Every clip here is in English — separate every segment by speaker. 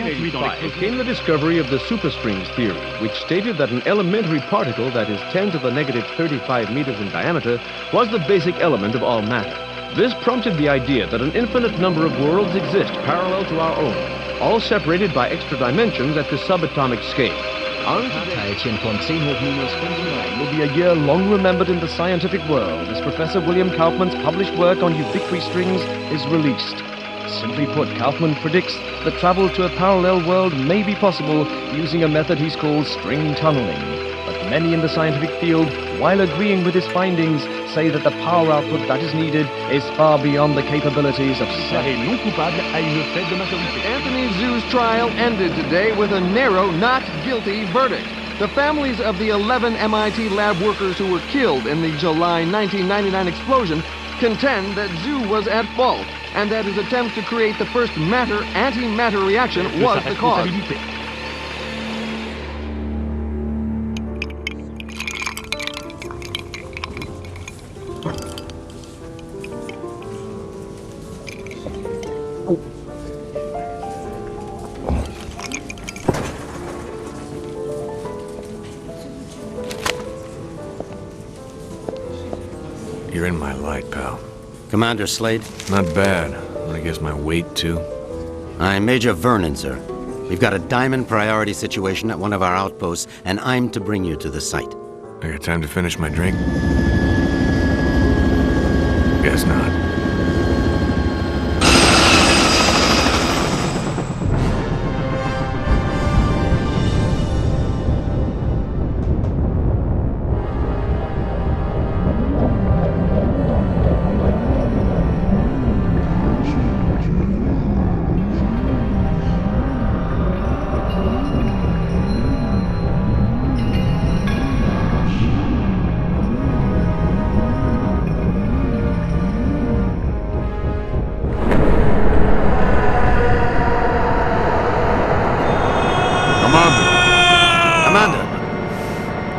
Speaker 1: 1985 came the discovery of the superstrings theory, which stated that an elementary particle that is 10 to the negative 35 meters in diameter was the basic element of all matter. This prompted the idea that an infinite number of worlds exist parallel to our own, all separated by extra dimensions at the subatomic scale. Will be a year long remembered in the scientific world as Professor William Kaufman's published work on ubiquitary strings is released. Simply put, Kaufman predicts that travel to a parallel world may be possible using a method he's called string tunneling. But many in the scientific field, while agreeing with his findings, say that the power output that is needed is far beyond the capabilities of science. Anthony Zhu's trial ended today with a narrow not guilty verdict. The families of the 11 MIT lab workers who were killed in the July 1999 explosion contend that Zhu was at fault, and that his attempt to create the first matter-antimatter reaction was the cause.
Speaker 2: You're in my light, pal.
Speaker 3: Commander Slade?
Speaker 2: Not bad. Wanna guess my weight, too?
Speaker 3: I'm Major Vernon, sir. We've got a diamond priority situation at one of our outposts, and I'm to bring you to the site.
Speaker 2: I got time to finish my drink? Guess not.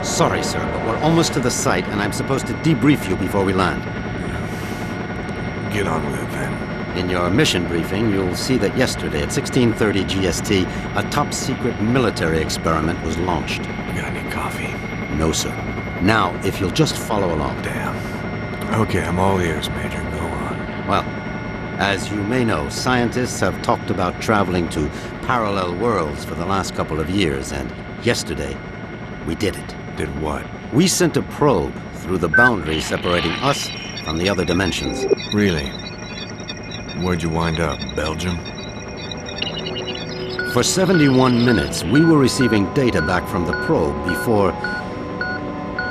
Speaker 3: Sorry, sir, but we're almost to the site, and I'm supposed to debrief you before we land.
Speaker 2: Get on with it, then.
Speaker 3: In your mission briefing, you'll see that yesterday at 16:30 GST, a top-secret military experiment was launched.
Speaker 2: You got any coffee?
Speaker 3: No, sir. Now, if you'll just follow along.
Speaker 2: Damn. Okay, I'm all ears, Major. Go on.
Speaker 3: Well, as you may know, scientists have talked about traveling to parallel worlds for the last couple of years, and yesterday, we did it.
Speaker 2: Did what?
Speaker 3: We sent a probe through the boundary separating us from the other dimensions.
Speaker 2: Really? Where'd you wind up? Belgium?
Speaker 3: For 71 minutes, we were receiving data back from the probe before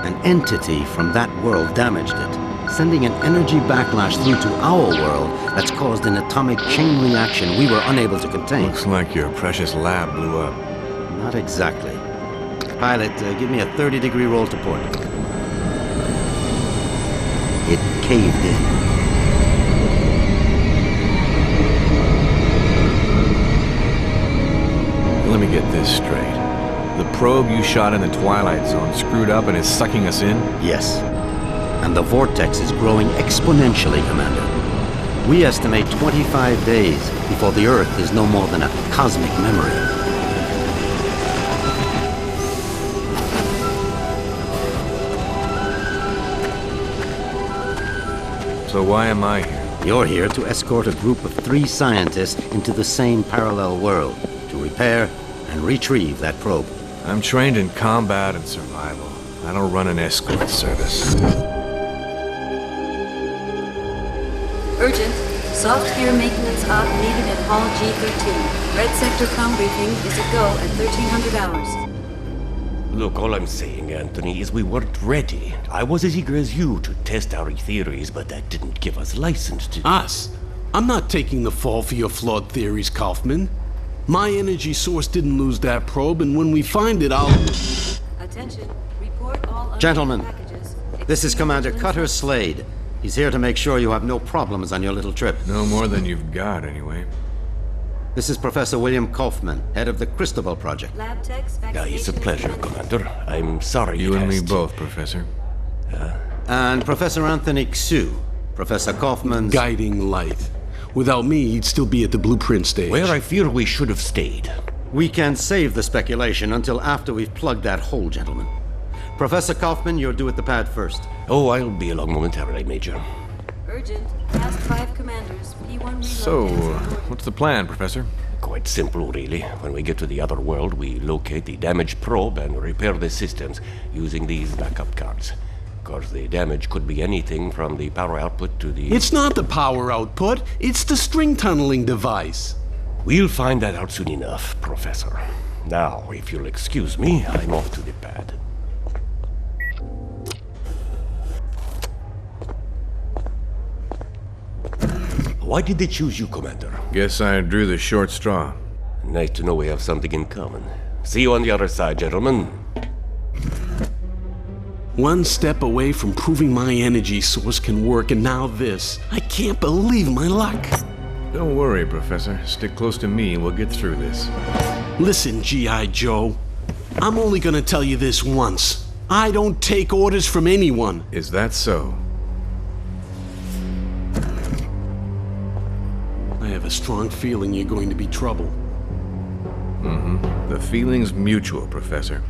Speaker 3: an entity from that world damaged it, sending an energy backlash through to our world that's caused an atomic chain reaction we were unable to contain.
Speaker 2: Looks like your precious lab blew up.
Speaker 3: Not exactly. Pilot, give me a 30-degree roll to port. It caved in.
Speaker 2: Let me get this straight. The probe you shot in the Twilight Zone screwed up and is sucking us in?
Speaker 3: Yes. And the vortex is growing exponentially, Commander. We estimate 25 days before the Earth is no more than a cosmic memory.
Speaker 2: So why am I here?
Speaker 3: You're here to escort a group of 3 scientists into the same parallel world to repair and retrieve that probe.
Speaker 2: I'm trained in combat and survival. I don't run an escort service.
Speaker 4: Urgent. Soft gear maintenance op needed at Hall G13. Red Sector com briefing is a go at 1300 hours.
Speaker 5: Look, all I'm saying, Anthony, is we weren't ready. I was as eager as you to test our theories, but that didn't give us license to...
Speaker 6: Us? I'm not taking the fall for your flawed theories, Kaufman. My energy source didn't lose that probe, and when we find it, I'll...
Speaker 4: Attention. Report all
Speaker 3: Gentlemen,
Speaker 4: packages.
Speaker 3: this is Commander Cutter Slade. He's here to make sure you have no problems on your little trip.
Speaker 2: No more than you've got, anyway.
Speaker 3: This is Professor William Kaufman, head of the Cristobal Project.
Speaker 4: Lab techs,
Speaker 5: It's a pleasure, Commander. I'm sorry
Speaker 2: You
Speaker 5: it
Speaker 2: and me
Speaker 5: has to-
Speaker 2: both, Professor.
Speaker 3: And Professor Anthony Xu, Professor Kaufman's...
Speaker 6: Guiding light. Without me, he'd still be at the blueprint stage.
Speaker 5: Where I fear we should have stayed.
Speaker 3: We can save the speculation until after we've plugged that hole, gentlemen. Professor Kaufman, you're due at the pad first.
Speaker 5: Oh, I'll be along momentarily, Major.
Speaker 4: Urgent. Past 5 commanders. P1 reload.
Speaker 2: So,
Speaker 4: has reported.
Speaker 2: what's the plan, Professor?
Speaker 5: Quite simple, really. When we get to the other world, we locate the damaged probe and repair the systems using these backup cards. Of course, the damage could be anything from the power output to the...
Speaker 6: It's not the power output, it's the string tunneling device.
Speaker 5: We'll find that out soon enough, Professor. Now, if you'll excuse me, I'm off to the pad. Why did they choose you, Commander?
Speaker 2: Guess I drew the short straw.
Speaker 5: Nice to know we have something in common. See you on the other side, gentlemen.
Speaker 6: One step away from proving my energy source can work, and now this. I can't believe my luck.
Speaker 2: Don't worry, Professor. Stick close to me and we'll get through this.
Speaker 6: Listen, G.I. Joe. I'm only gonna tell you this once. I don't take orders from anyone.
Speaker 2: Is that so?
Speaker 6: I have a strong feeling you're going to be trouble.
Speaker 2: The feeling's mutual, Professor.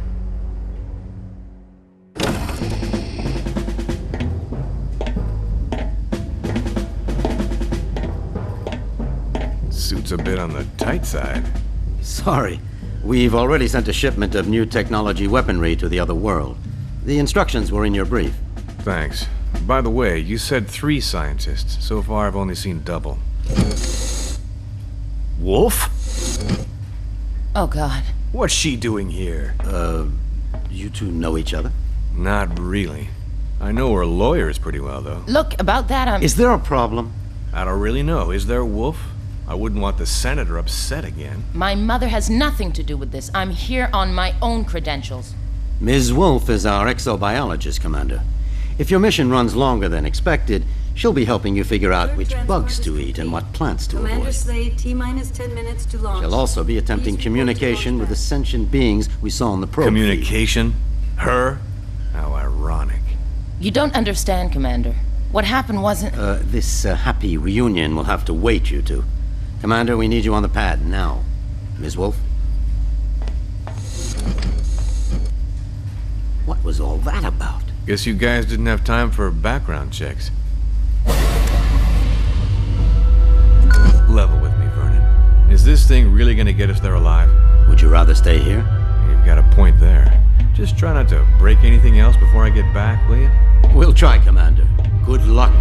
Speaker 2: Suit's a bit on the tight side.
Speaker 3: Sorry. We've already sent a shipment of new technology weaponry to the other world. The instructions were in your brief.
Speaker 2: Thanks. By the way, you said 3 scientists. So far, I've only seen double. Wolf?
Speaker 7: Oh, God.
Speaker 2: What's she doing here?
Speaker 3: You two know each other?
Speaker 2: Not really. I know her lawyers pretty well, though.
Speaker 7: Look, about that,
Speaker 3: Is there a problem?
Speaker 2: I don't really know. Is there, Wolf? I wouldn't want the senator upset again.
Speaker 7: My mother has nothing to do with this. I'm here on my own credentials.
Speaker 3: Ms. Wolf is our exobiologist, Commander. If your mission runs longer than expected, she'll be helping you figure out which bugs to eat and what plants to
Speaker 4: Commander
Speaker 3: avoid.
Speaker 4: Slade, T-minus 10 minutes to launch.
Speaker 3: She'll also be attempting
Speaker 4: Please report to
Speaker 3: communication with the
Speaker 4: launch
Speaker 3: sentient beings we saw on the probe.
Speaker 2: Communication? Her? How ironic.
Speaker 7: You don't understand, Commander. What happened wasn't...
Speaker 3: This happy reunion will have to wait, you two. Commander, we need you on the pad now. Ms. Wolf? What was all that about?
Speaker 2: Guess you guys didn't have time for background checks. Level with me, Vernon. Is this thing really gonna get us there alive?
Speaker 3: Would you rather stay here?
Speaker 2: You've got a point there. Just try not to break anything else before I get back, will you?
Speaker 3: We'll try, Commander. Good luck.